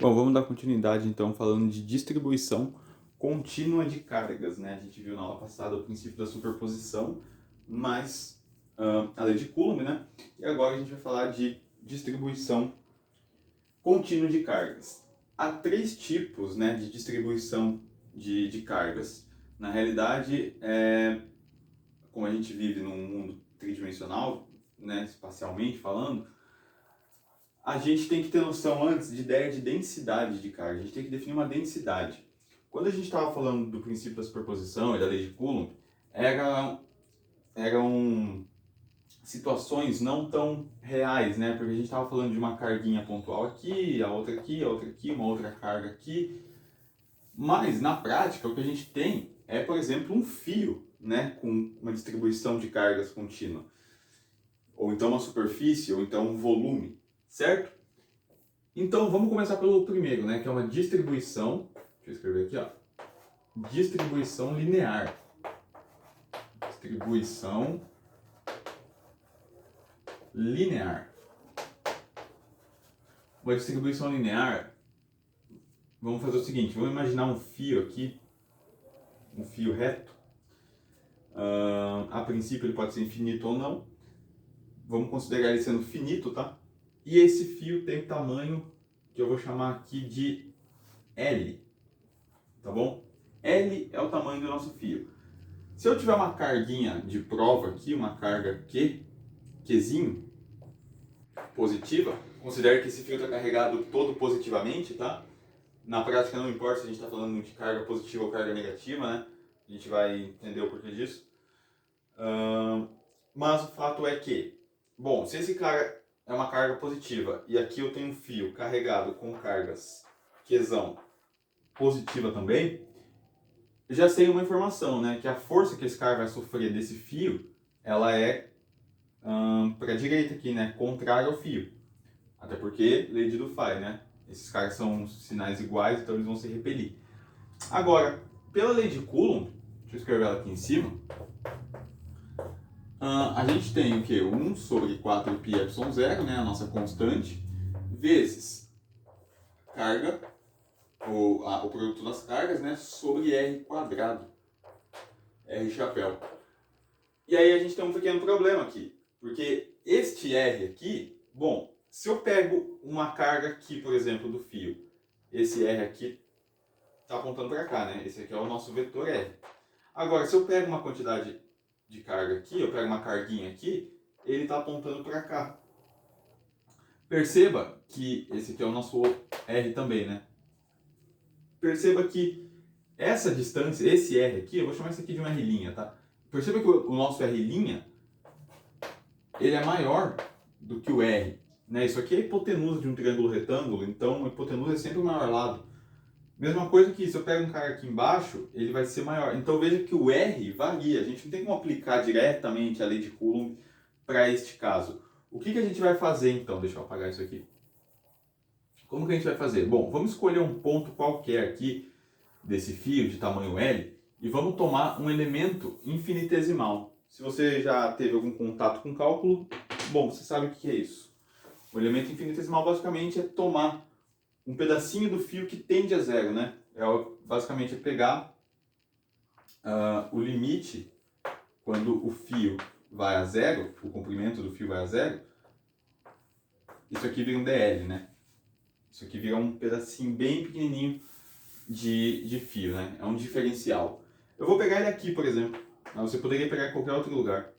Bom, vamos dar continuidade então falando de distribuição contínua de cargas, né? A gente viu na aula passada o princípio da superposição, mais a lei de Coulomb, né? E agora a gente vai falar de distribuição contínua de cargas. Há três tipos, né, de distribuição de cargas. Na realidade, como a gente vive num mundo tridimensional, né, espacialmente falando, a gente tem que ter noção antes de ideia de densidade de carga. A gente tem que definir uma densidade. Quando a gente estava falando do princípio da superposição e da lei de Coulomb, eram situações não tão reais, né? Porque a gente estava falando de uma carguinha pontual aqui, a outra aqui, uma outra carga aqui. Mas, na prática, o que a gente tem é, por exemplo, um fio, né? Com uma distribuição de cargas contínua. Ou então uma superfície, ou então um volume, certo? Então, vamos começar pelo primeiro, né? Que é uma distribuição. Deixa eu escrever aqui, ó. Distribuição linear. Distribuição linear. Uma distribuição linear, vamos fazer o seguinte, vamos imaginar um fio aqui, um fio reto. A princípio ele pode ser infinito ou não. Vamos considerar ele sendo finito, tá? E esse fio tem tamanho que eu vou chamar aqui de L, tá bom? L é o tamanho do nosso fio. Se eu tiver uma carguinha de prova aqui, uma carga Q, Qzinho, positiva, considere que esse fio está carregado todo positivamente, tá? Na prática não importa se a gente está falando de carga positiva ou carga negativa, né? A gente vai entender o porquê disso. Mas o fato é que, bom, se esse cara é uma carga positiva e aqui eu tenho um fio carregado com cargas Qzão positiva também, eu já sei uma informação, né? Que a força que esse cara vai sofrer desse fio, ela é para a direita aqui, né? Contrária ao fio. Até porque, lei de Dufay, né? Esses caras são sinais iguais, então eles vão se repelir. Agora, pela lei de Coulomb, deixa eu escrever ela aqui em cima, a gente tem o quê? 1 sobre 4πε0, né? A nossa constante, vezes carga, o produto das cargas, né? Sobre R quadrado. R chapéu. E aí a gente tem um pequeno problema aqui. Porque este R aqui, bom, se eu pego uma carga aqui, por exemplo, do fio, esse R aqui está apontando para cá, né? Esse aqui é o nosso vetor R. Agora, se eu pego uma quantidade de carga aqui, eu pego uma carguinha aqui, ele está apontando para cá. Perceba que esse aqui é o nosso R também, né? Perceba que essa distância, esse R aqui, eu vou chamar isso aqui de um R', tá? Perceba que o nosso R', ele é maior do que o R, né? Isso aqui é a hipotenusa de um triângulo retângulo, então a hipotenusa é sempre o maior lado. Mesma coisa que se eu pego um cara aqui embaixo, ele vai ser maior. Então veja que o R varia. A gente não tem como aplicar diretamente a lei de Coulomb para este caso. O que a gente vai fazer então? Deixa eu apagar isso aqui. Como que a gente vai fazer? Bom, vamos escolher um ponto qualquer aqui desse fio de tamanho L e vamos tomar um elemento infinitesimal. Se você já teve algum contato com cálculo, bom, você sabe o que é isso. O elemento infinitesimal basicamente é tomar um pedacinho do fio que tende a zero, né? Basicamente é pegar o limite quando o fio vai a zero, o comprimento do fio vai a zero, isso aqui vira um dl, né? Isso aqui vira um pedacinho bem pequenininho de fio, né? É um diferencial. Eu vou pegar ele aqui, por exemplo, mas você poderia pegar em qualquer outro lugar.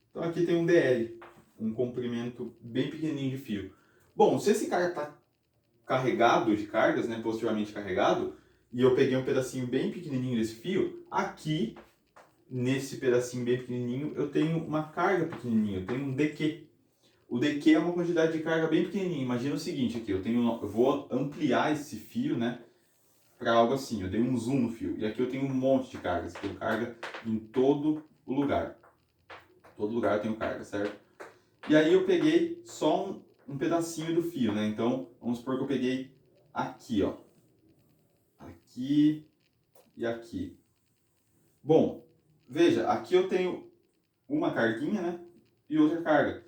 Então aqui tem um dl, um comprimento bem pequenininho de fio. Bom, se esse cara está carregado de cargas, né, positivamente carregado, e eu peguei um pedacinho bem pequenininho desse fio, aqui, nesse pedacinho bem pequenininho, eu tenho uma carga pequenininha, eu tenho um dq. O dq é uma quantidade de carga bem pequenininha. Imagina o seguinte aqui, eu vou ampliar esse fio, né, para algo assim, eu dei um zoom no fio, e aqui eu tenho um monte de cargas, eu tenho carga em todo o lugar. Todo lugar eu tenho carga, certo? E aí eu peguei só um pedacinho do fio, né? Então, vamos supor que eu peguei aqui, ó. Aqui e aqui. Bom, veja, aqui eu tenho uma carguinha, né? E outra carga.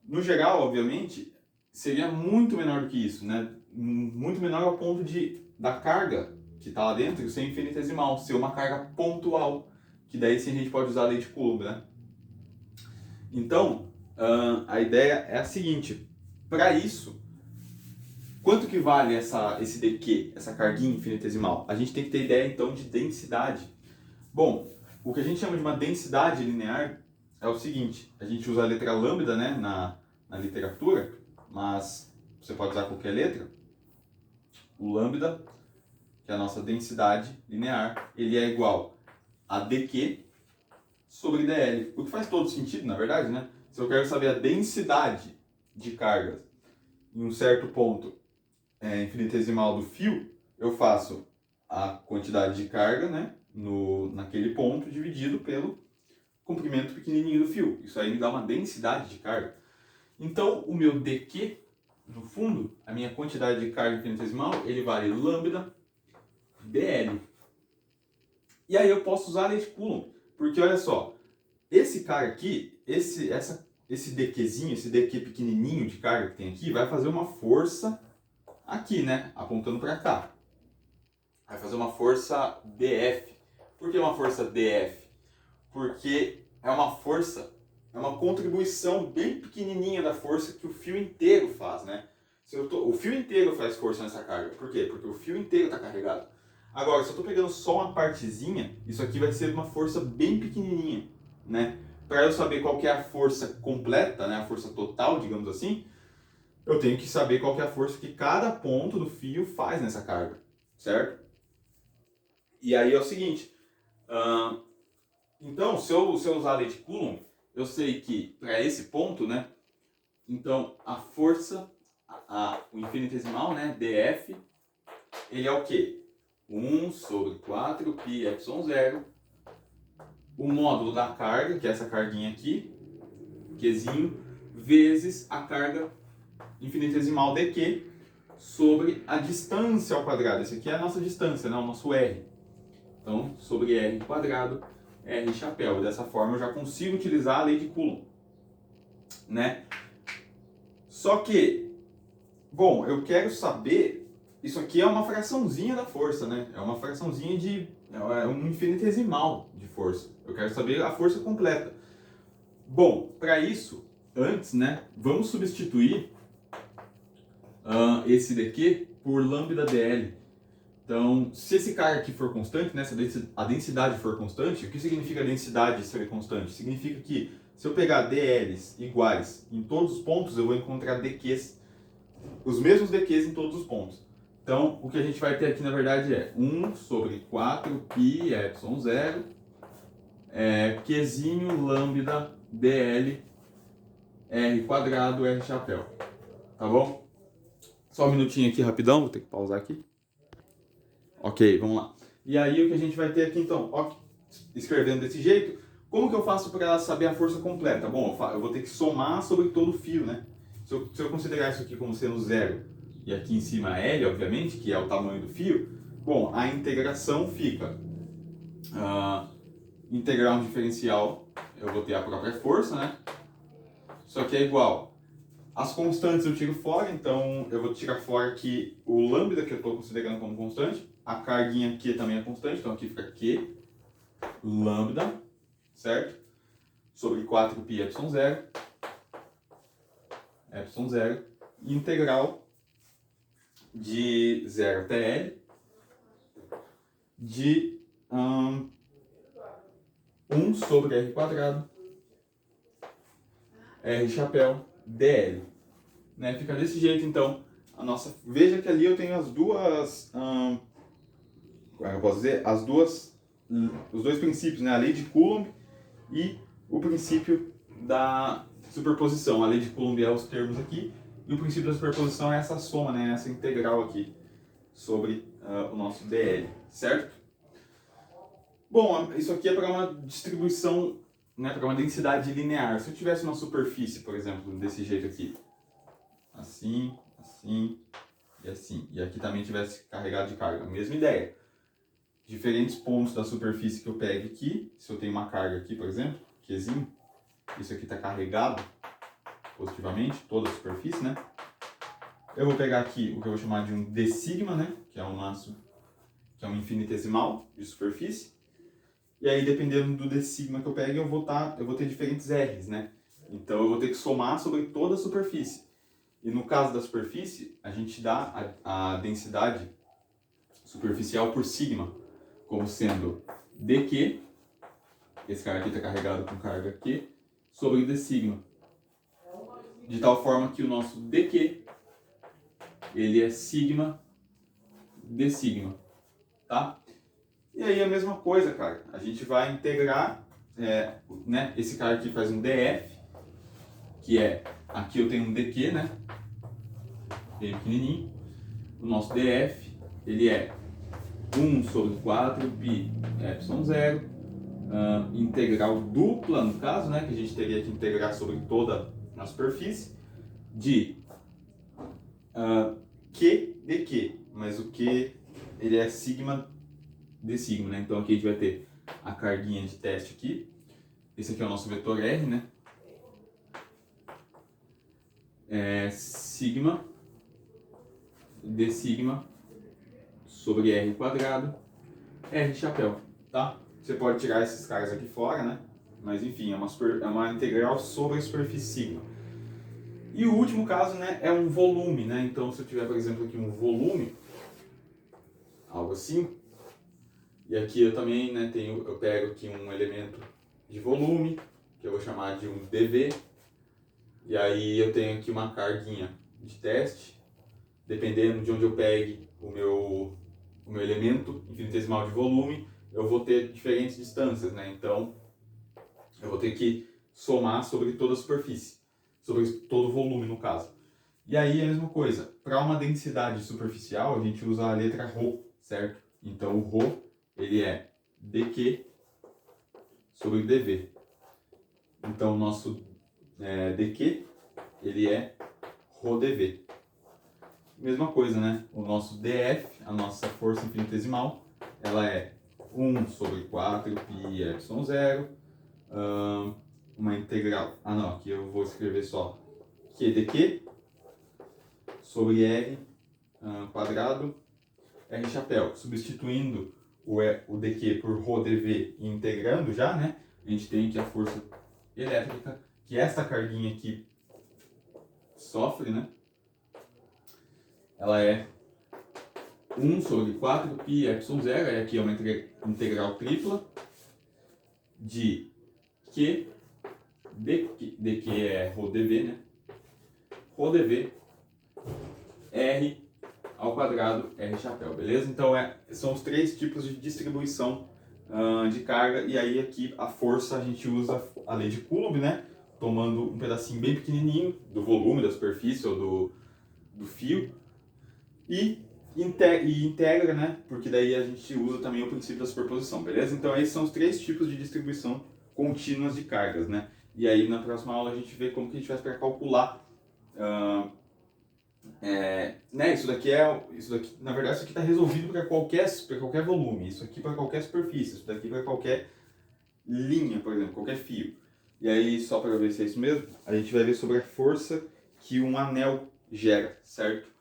No geral, obviamente, seria muito menor do que isso, né? muito menor ao ponto da carga que está lá dentro ser infinitesimal, ser uma carga pontual, que daí sim a gente pode usar a lei de Coulomb, né? Então, a ideia é a seguinte: para isso, quanto que vale esse dq, essa carguinha infinitesimal? A gente tem que ter ideia então de densidade. Bom, o que a gente chama de uma densidade linear é o seguinte: a gente usa a letra lambda, né, na literatura, mas você pode usar qualquer letra. O lambda, que é a nossa densidade linear, ele é igual a dq sobre dl. O que faz todo sentido, na verdade, né? Se eu quero saber a densidade de cargas em um certo ponto infinitesimal do fio, eu faço a quantidade de carga, né, naquele ponto dividido pelo comprimento pequenininho do fio. Isso aí me dá uma densidade de carga. Então, o meu dq, no fundo, a minha quantidade de carga infinitesimal, ele vale lambda dl. E aí eu posso usar a lei de Coulomb, porque olha só, esse cara aqui, esse dqzinho, esse dq pequenininho de carga que tem aqui, vai fazer uma força aqui, né, apontando para cá. Vai fazer uma força dF. Por que uma força dF? Porque é uma força, é uma contribuição bem pequenininha da força que o fio inteiro faz, né? O fio inteiro faz força nessa carga. Por quê? Porque o fio inteiro está carregado. Agora, se eu estou pegando só uma partezinha, isso aqui vai ser uma força bem pequenininha, né? Para eu saber qual que é a força completa, né, a força total, digamos assim, eu tenho que saber qual que é a força que cada ponto do fio faz nessa carga, certo? E aí é o seguinte, então, se eu usar a lei de Coulomb, eu sei que para esse ponto, né, então a força, o infinitesimal, né, dF, ele é o quê? 1 sobre 4 πε0, o módulo da carga, que é essa carguinha aqui, Qzinho, vezes a carga infinitesimal dq sobre a distância ao quadrado. Essa aqui é a nossa distância, né, o nosso R. Então, sobre R quadrado, R chapéu. Dessa forma eu já consigo utilizar a lei de Coulomb, né? Só que, bom, eu quero saber, isso aqui é uma fraçãozinha da força, né? É uma fraçãozinha é um infinitesimal de força. Eu quero saber a força completa. Bom, para isso, antes, né, vamos substituir esse daqui por lambda dl. Então, se esse cara aqui for constante, né, se a densidade for constante, o que significa a densidade ser constante? Significa que se eu pegar dLs iguais em todos os pontos, eu vou encontrar dqs, os mesmos dqs em todos os pontos. Então, o que a gente vai ter aqui, na verdade, é 1 sobre 4 πε0, Qzinho lambda dl r quadrado r chapéu. Tá bom? Só um minutinho aqui, rapidão, vou ter que pausar aqui. Ok, vamos lá. E aí o que a gente vai ter aqui então, ó, escrevendo desse jeito, como que eu faço para saber a força completa? Bom, eu vou ter que somar sobre todo o fio, né? Se eu considerar isso aqui como sendo zero e aqui em cima L, obviamente, que é o tamanho do fio, bom, a integração fica integral diferencial, eu vou ter a própria força, né? Só que é igual. As constantes eu tiro fora, então eu vou tirar fora aqui o lambda, que eu estou considerando como constante. A carguinha Q também é constante, então aqui fica Q lambda, certo? Sobre 4 πε0, ε0, integral de 0 até L de 1 sobre R quadrado, R chapéu, dl. Né? Fica desse jeito, então. Veja que ali eu tenho as duas, como eu posso dizer, os dois princípios, né? A lei de Coulomb e o princípio da superposição. A lei de Coulomb é os termos aqui e o princípio da superposição é essa soma, né? Essa integral aqui sobre o nosso dl, certo? Bom, isso aqui é para uma distribuição, né? Para uma densidade linear. Se eu tivesse uma superfície, por exemplo, desse jeito aqui, assim, assim e assim, e aqui também tivesse carregado de carga, a mesma ideia. Diferentes pontos da superfície que eu pegue aqui, se eu tenho uma carga aqui, por exemplo, Qzinho, isso aqui está carregado positivamente, toda a superfície, né? Eu vou pegar aqui o que eu vou chamar de um d sigma, né? Que é um infinitesimal de superfície. E aí, dependendo do d sigma que eu pegue, eu vou ter diferentes R's, né? Então, eu vou ter que somar sobre toda a superfície. E no caso da superfície, a gente dá a densidade superficial por sigma, como sendo dq, esse cara aqui está carregado com carga Q, sobre d sigma. De tal forma que o nosso dq, ele é sigma d sigma, tá? E aí a mesma coisa, cara, a gente vai integrar, né, esse cara aqui faz um df, que é, aqui eu tenho um dq, né, bem pequenininho, o nosso df, ele é 1 sobre 4 π epsilon 0, integral dupla, no caso, né, que a gente teria que integrar sobre toda a superfície, de Q dq, mas o Q, ele é sigma d sigma, né, então aqui a gente vai ter a carguinha de teste aqui, esse aqui é o nosso vetor R, né, sigma d sigma sobre R quadrado, R chapéu, tá? Você pode tirar esses caras aqui fora, né? Mas enfim, é uma integral sobre a superfície sigma. E o último caso, né, é um volume, né? Então, se eu tiver, por exemplo, aqui um volume, algo assim, e aqui eu também, né, eu pego aqui um elemento de volume, que eu vou chamar de um dV, e aí eu tenho aqui uma carguinha de teste, dependendo de onde eu pegue o meu elemento infinitesimal de volume, eu vou ter diferentes distâncias, né? Então, eu vou ter que somar sobre toda a superfície, sobre todo o volume, no caso. E aí, a mesma coisa, para uma densidade superficial, a gente usa a letra ρ, certo? Então, o ρ, ele é dq sobre dv. Então, o nosso dq, ele é ρdv. Mesma coisa, né? O nosso df, a nossa força infinitesimal, ela é 1 sobre 4 π epsilon 0, uma integral, não, aqui eu vou escrever só q dq sobre r quadrado, r chapéu, substituindo o dq por ρ dv e integrando já, né? A gente tem que a força elétrica, que essa carguinha aqui sofre, né? Ela é 1 sobre 4 π epsilon 0, e aqui é uma integral tripla, de q, dq é ρ dv, né? ρ dv, r ao quadrado, r chapéu, beleza? Então são os três tipos de distribuição de carga, e aí aqui a força a gente usa a lei de Coulomb, né? Tomando um pedacinho bem pequenininho do volume, da superfície ou do fio, e integra, né? Porque daí a gente usa também o princípio da superposição, beleza? Então esses são os três tipos de distribuição contínuas de cargas, né? E aí na próxima aula a gente vê como que a gente faz para calcular, né? Isso daqui, na verdade, isso aqui está resolvido para qualquer volume, isso aqui para qualquer superfície, isso daqui para qualquer linha, por exemplo, qualquer fio. E aí, só para ver se é isso mesmo, a gente vai ver sobre a força que um anel gera, certo?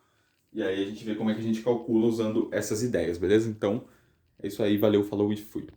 E aí a gente vê como é que a gente calcula usando essas ideias, beleza? Então, é isso aí, valeu, falou e fui.